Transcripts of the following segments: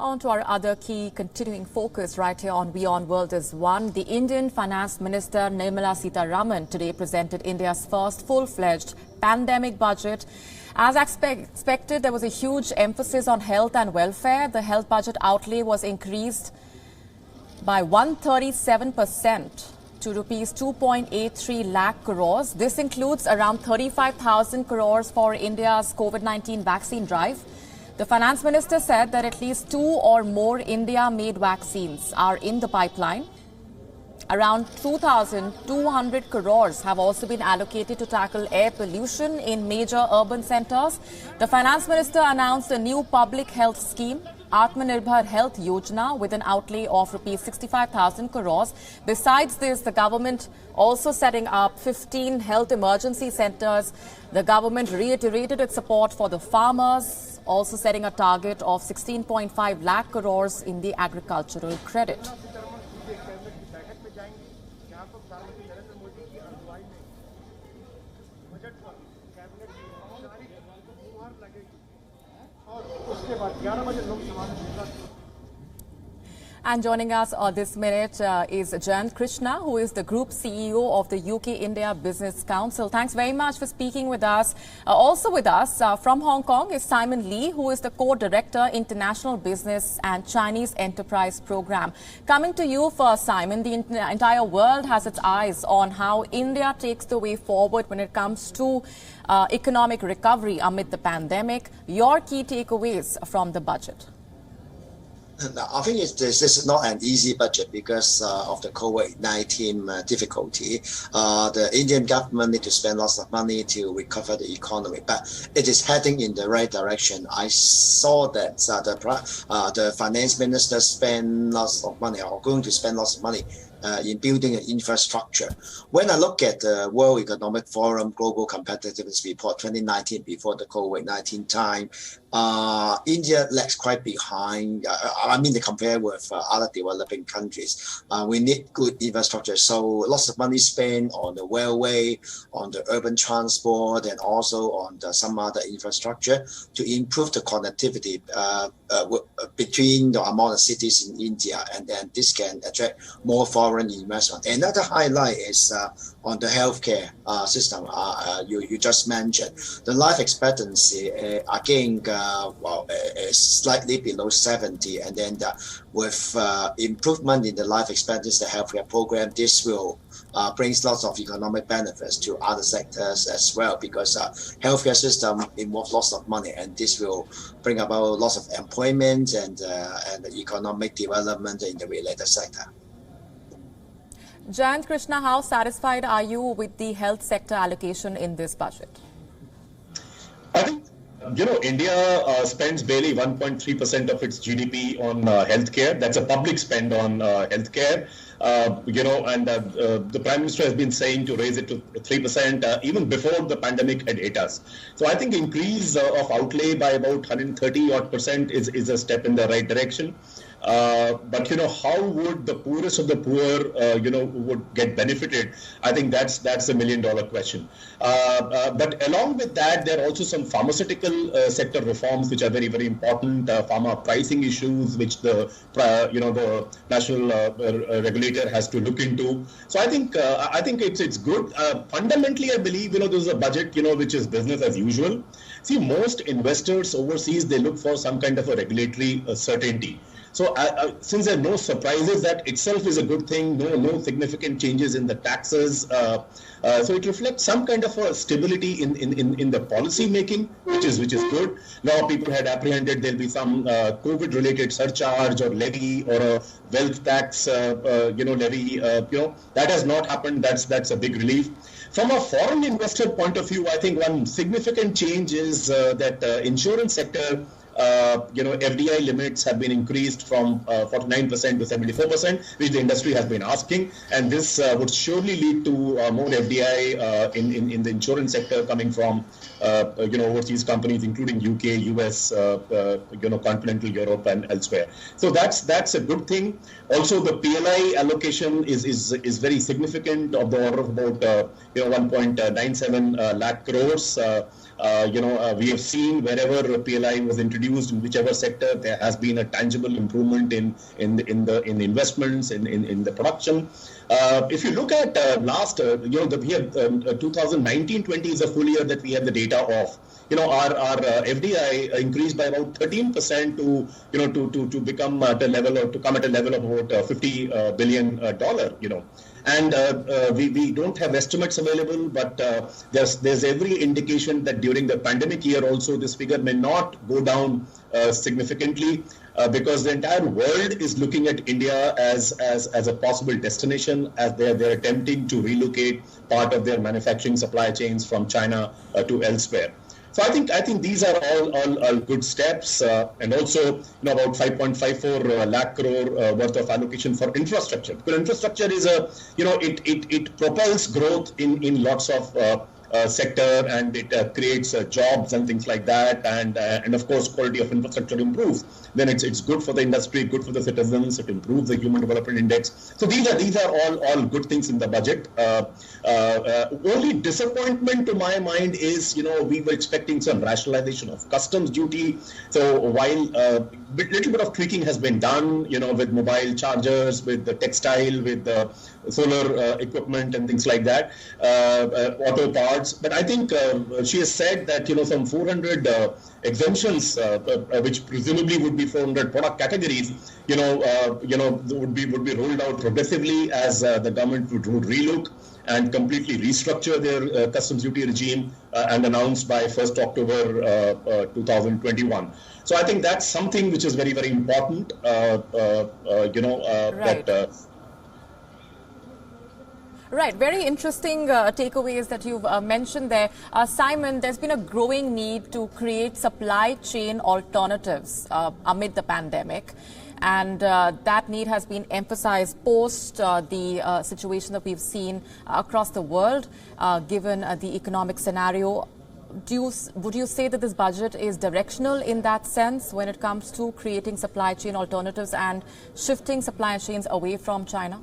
On to our other key continuing focus right here on Beyond World is One. The Indian Finance Minister Nirmala Sitharaman today presented India's first full-fledged pandemic budget. As expected, there was a huge emphasis on health and welfare. The health budget outlay was increased by 137% to rupees 2.83 lakh crores. This includes around 35,000 crores for India's COVID-19 vaccine drive. The finance minister said that at least 2 or more India-made vaccines are in the pipeline. Around 2,200 crores have also been allocated to tackle air pollution in major urban centers. The finance minister announced a new public health scheme, Atmanirbhar Health Yojana, with an outlay of rupees 65,000 crores. Besides this, the government also setting up 15 health emergency centers. The government reiterated its support for the farmers, also setting a target of 16.5 lakh crores in the agricultural credit. And joining us this minute is Jayant Krishna, who is the Group CEO of the UK-India Business Council. Thanks very much for speaking with us. Also with us from Hong Kong is Simon Lee, who is the Co-Director, International Business and Chinese Enterprise Program. Coming to you first, Simon, the entire world has its eyes on how India takes the way forward when it comes to economic recovery amid the pandemic. Your key takeaways from the budget? I think this is not an easy budget because of the COVID-19 difficulty. The Indian government need to spend lots of money to recover the economy, but it is heading in the right direction. I saw that the finance minister spend lots of money, or going to spend lots of money in building an infrastructure. When I look at the World Economic Forum Global Competitiveness Report 2019, before the COVID-19 time, India lags quite behind. They compare with other developing countries. We need good infrastructure. So lots of money spent on the railway, on the urban transport, and also on some other infrastructure to improve the connectivity between among the cities in India, and then this can attract more foreign investment. Another highlight is on the healthcare system. You just mentioned the life expectancy again is slightly below 70, and then with improvement in the life expectancy, the healthcare program, this will brings lots of economic benefits to other sectors as well, because healthcare system involves lots of money, and this will bring about lots of employment and economic development in the related sector. Jayant Krishna, how satisfied are you with the health sector allocation in this budget? I think, India spends barely 1.3% of its GDP on healthcare. That's a public spend on healthcare. And the Prime Minister has been saying to raise it to 3% even before the pandemic had hit us. So I think increase of outlay by about 130% is a step in the right direction. But how would the poorest of the poor would get benefited? I think that's a $1 million question. But along with that, there are also some pharmaceutical sector reforms which are very, very important. Pharma pricing issues which the national regulator has to look into. So I think it's good. Fundamentally, I believe this is a budget which is business as usual. See, most investors overseas, they look for some kind of a regulatory certainty. So since there are no surprises, that itself is a good thing. No significant changes in the taxes. So it reflects some kind of a stability in the policy making, which is good. Now people had apprehended there'll be some COVID-related surcharge or levy or a wealth tax levy. That has not happened. That's a big relief. From a foreign investor point of view, I think one significant change is that insurance sector. FDI limits have been increased from 49% to 74%, which the industry has been asking, and this would surely lead to more FDI in the insurance sector coming from overseas companies, including UK, US, continental Europe, and elsewhere. So that's a good thing. Also, the PLI allocation is very significant, of the order of about 1.97 lakh crores. We have seen wherever PLI was introduced in whichever sector, there has been a tangible improvement in the investments, in the production. If you look at we have 2019-20 is a full year that we have the data of. Our FDI increased by about 13% to become at a level, or to come at a level of about $50 billion. And we don't have estimates available, but there's every indication that during the pandemic year also this figure may not go down significantly, because the entire world is looking at India as a possible destination, as they're attempting to relocate part of their manufacturing supply chains from China to elsewhere. So I think these are all good steps, and also about 5.54 lakh crore worth of allocation for infrastructure. Because infrastructure is it propels growth in lots of sector, and it creates jobs and things like that, and of course quality of infrastructure improves. Then it's good for the industry, good for the citizens. It improves the Human Development Index. So these are all good things in the budget. Only disappointment to my mind is we were expecting some rationalization of customs duty. So while a little bit of tweaking has been done, with mobile chargers, with the textile, with the solar equipment and things like that, auto parts. But I think she has said that some 400 exemptions, which presumably would be 400 product categories, would be rolled out progressively as the government would relook and completely restructure their customs duty regime, and announced by 1st October 2021. So I think that's something which is very, very important. Right. Right, very interesting takeaways that you've mentioned there. Simon, there's been a growing need to create supply chain alternatives amid the pandemic. And that need has been emphasized post the situation that we've seen across the world, given the economic scenario. Would you say that this budget is directional in that sense when it comes to creating supply chain alternatives and shifting supply chains away from China?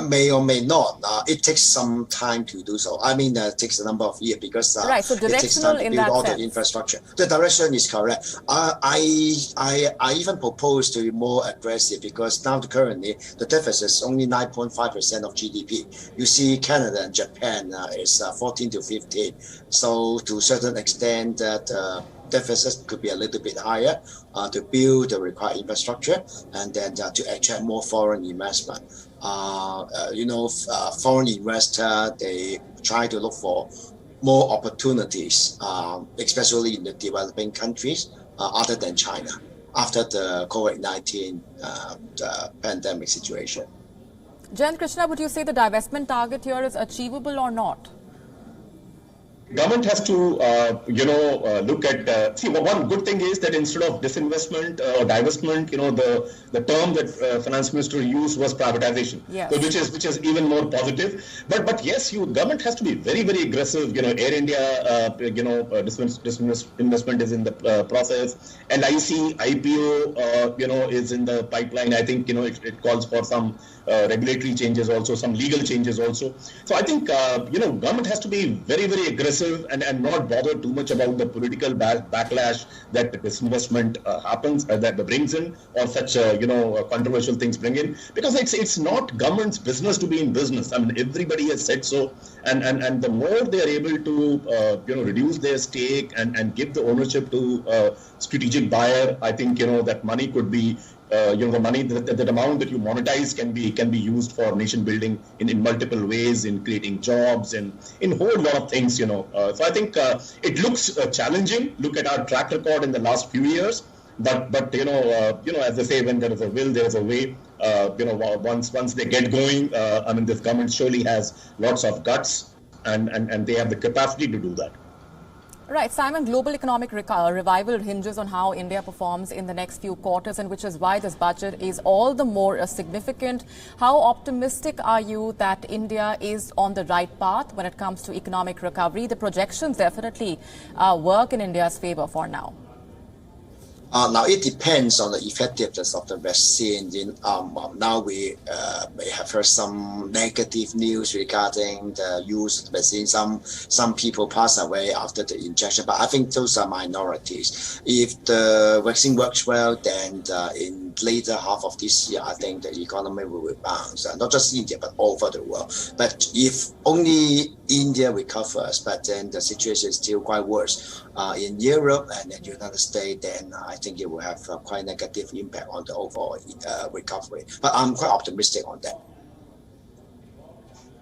May or may not. It takes some time to do so. I mean, it takes a number of years because right, so it takes time to build all the infrastructure. The direction is correct. I even propose to be more aggressive, because now currently the deficit is only 9.5% of GDP. You see, Canada and Japan is 14 to 15. So to a certain extent, that deficit could be a little bit higher to build the required infrastructure, and then to attract more foreign investment. Foreign investor, they try to look for more opportunities, especially in the developing countries, other than China, after the COVID-19 pandemic situation. Jayant Krishna, would you say the divestment target here is achievable or not? Government has to, look at. See, one good thing is that instead of disinvestment or divestment, the term that Finance Minister used was privatization, yes. So which is even more positive. But yes, government has to be very, very aggressive. Air India, disinvestment is in the process. LIC IPO, is in the pipeline. I think it calls for some regulatory changes also, some legal changes also. So I think government has to be very, very aggressive and not bother too much about the political backlash that disinvestment happens, that brings in, or such controversial things bring in, because it's not government's business to be in business. I mean, everybody has said so, and the more they are able to reduce their stake and give the ownership to a strategic buyer, I think that money could be the money, that amount that you monetize can be used for nation building in multiple ways, in creating jobs and in a whole lot of things. So I think it looks challenging. Look at our track record in the last few years. But as they say, when there is a will, there is a way. Once they get going, this government surely has lots of guts, and they have the capacity to do that. Right, Simon, global economic revival hinges on how India performs in the next few quarters, and which is why this budget is all the more significant. How optimistic are you that India is on the right path when it comes to economic recovery? The projections definitely work in India's favor for now. Now it depends on the effectiveness of the vaccine. Now we may have heard some negative news regarding the use of the vaccine. Some people pass away after the injection, but I think those are minorities. If the vaccine works well, then in later half of this year, I think the economy will rebound. Not just India, but all over the world. But if only India recovers, but then the situation is still quite worse in Europe and the United States, then I think it will have quite negative impact on the overall recovery. But I'm quite optimistic on that.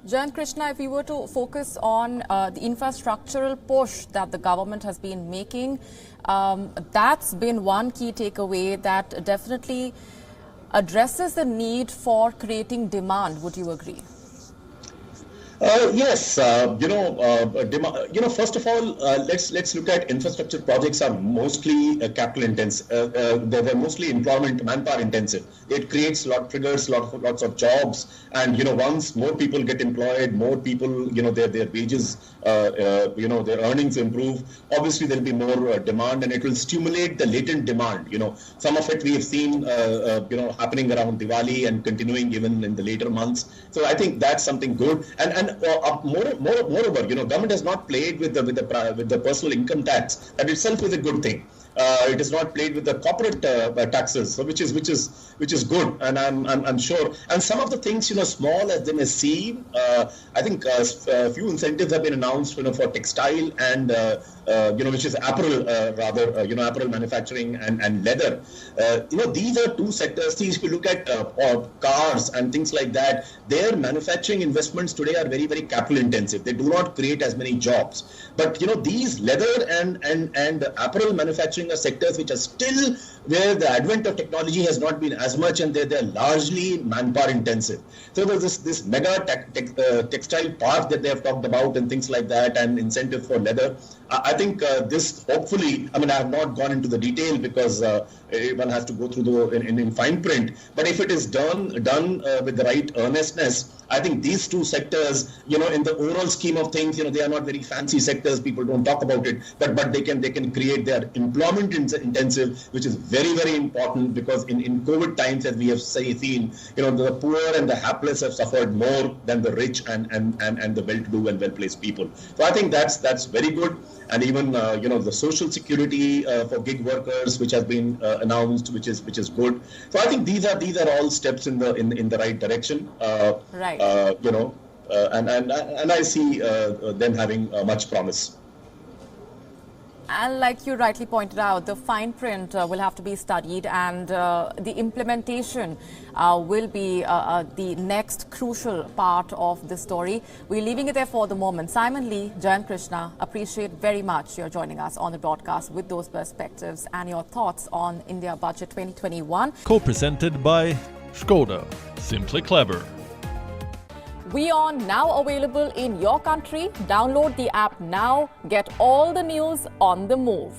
Jayant Krishna, if we were to focus on the infrastructural push that the government has been making, that's been one key takeaway that definitely addresses the need for creating demand. Would you agree? Yes, first of all, let's look at infrastructure projects are mostly capital intensive. They're mostly employment, manpower intensive. It creates triggers lots of jobs, and once more people get employed, more people, their wages, their earnings improve. Obviously, there'll be more demand, and it will stimulate the latent demand. Some of it we have seen, happening around Diwali and continuing even in the later months. So I think that's something good. And moreover, government has not played with the personal income tax. That itself is a good thing. It is not played with the corporate taxes, so which is good, and I'm sure. And some of the things, small as they may seem, I think a few incentives have been announced, for textile and which is apparel, apparel manufacturing and leather. These are two sectors. See, if you look at cars and things like that, their manufacturing investments today are very, very capital intensive. They do not create as many jobs. But these leather and apparel manufacturing are sectors which are still where the advent of technology has not been as much, and they're largely manpower intensive. So there's this mega textile park that they have talked about and things like that, and incentive for leather. I think this hopefully, I have not gone into the detail because one has to go through in fine print. But if it is done with the right earnestness, I think these two sectors, in the overall scheme of things, they are not very fancy sectors. People don't talk about it, but they can create their employment intensive, which is very, very important, because in COVID times, as we have seen, the poor and the hapless have suffered more than the rich and the well-to-do and well-placed people. So I think that's very good. And even the social security for gig workers, which has been announced, which is good. So I think these are all steps in the right direction. Right. And I see them having much promise. And like you rightly pointed out, the fine print will have to be studied, and the implementation will be the next crucial part of the story. We're leaving it there for the moment. Simon Lee, Jayant Krishna, appreciate very much your joining us on the broadcast with those perspectives and your thoughts on India Budget 2021. Co-presented by Skoda. Simply clever. WION now available in your country. Download the app now. Get all the news on the move.